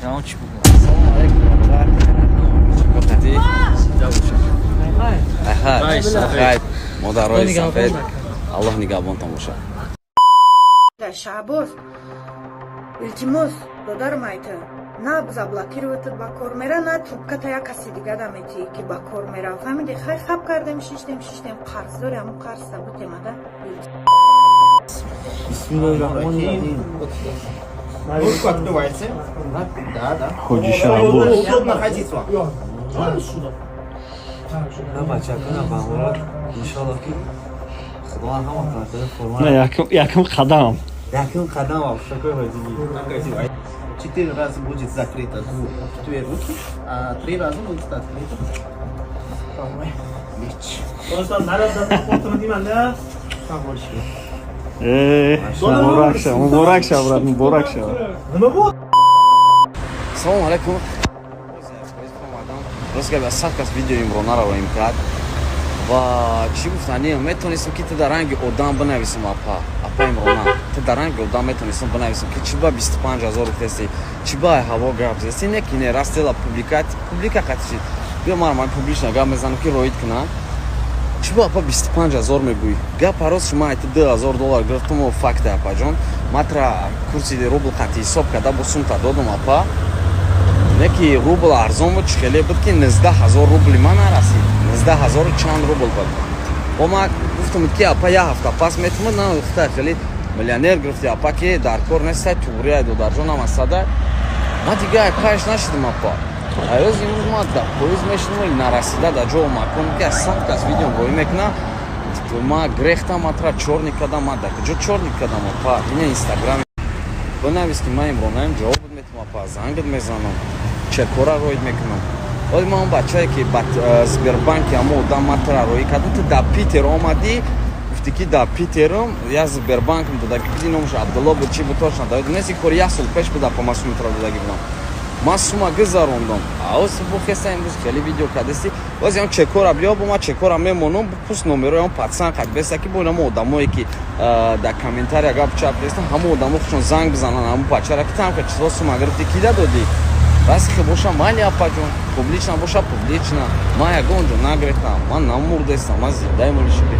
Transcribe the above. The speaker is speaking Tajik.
Tamam çık bakalım. Çikolatati. Hayır. Modaroy safed. Allah nigahbon tomosha. Шабос, илтимос, додармайт, на заблокировать ба кор мера, на трубката як каси дига дамети ки ба кор мера. Фаҳмиди, хай хаб кардем, шиштем, қарз дорем, ҳамун қарз сабутем ада. Бисмиллахиррахманиррахим. Ручку открывается. Да. Ходжи Шабос. Удобно ходить вам. نه بچه کنه بامورد انشالله که خدا هم کنه فرمان. نه яким қадам. Яким қадам вообще такой водили. 4 раза будет закрыто 2 руки, а 3 раза будет открыто. Меч. Муборак ша брат, муборак ша. Салом алейкум. Розга ба сахкас видео Имрона ро имкад. Ва чӣ гуфтани метонистам ки та дар ранги одам бинависам апа Имрона. Та дар ранги одам метонистам бинависам ки чӣ ба 25000 рухтеси, чӣ ба ҳаво гап зести, не ки не растела публика қатишид. Биё ман публично гап мезанам ки роид кунам. Чӣ ба апа 25000 мегӯӣ? Гап ҳарос шума айти $2000 гирифтам факта апаҷон. Матра курси рубл қатъи ҳисоб карда бо сумта додам апа. Не ки рубл арзон буд, чӣ хеле буд ки 19000 рубли ман нарасид. 19000 чанд рубл буд. Бо ман гуфтам ки апа як ҳафта пас метавонад на гуфта хеле миллионер гирифти апа ки дар кор нестай туғрия додарҷон ам астада. Ман дига кайш нашидам апа. Айроз имрӯз ман дар поиз мешинам нарасида дар ҷо макон ки аз сахт видео роӣ мекунам. Ман грехтам матра чорни кардам, ман дар куҷо чорни кардам апа. Ина инстаграм бинавис ки ман Имронаем ҷавоб метавонам апа, зангат мезанам. Чекора роид мекунам. Оли ман бачае ки ба Сбербанки ҳамо одам матра роӣ кардам. Ту дар Питер омадӣ, гуфтӣ ки дар Питерам як Сбербанкам додаги буди номаш Абдулло буд, чӣ буд точно давид. Нест ин кори 1 сол пеш буд апа ман суматра додаги будам. Ман сума гузарондам. Аос бухеса имрӯз хеле видео кардасти. Боз ям чекора биё бо ман чекора мемонам, пус номеро ям патсан қад беса ки бо ин ҳамо одамое ки дар комментария гап чап дестан, ҳамо одамо хушон занг бизанан ҳамо бачара ки там ка чизо сума гирифти ки дадодӣ. Раз ки боша майли апаҷон, публично боша публично. Ман ягон ҷо нагрехтам, ман намурдестам, ман зиндаи мулишиби.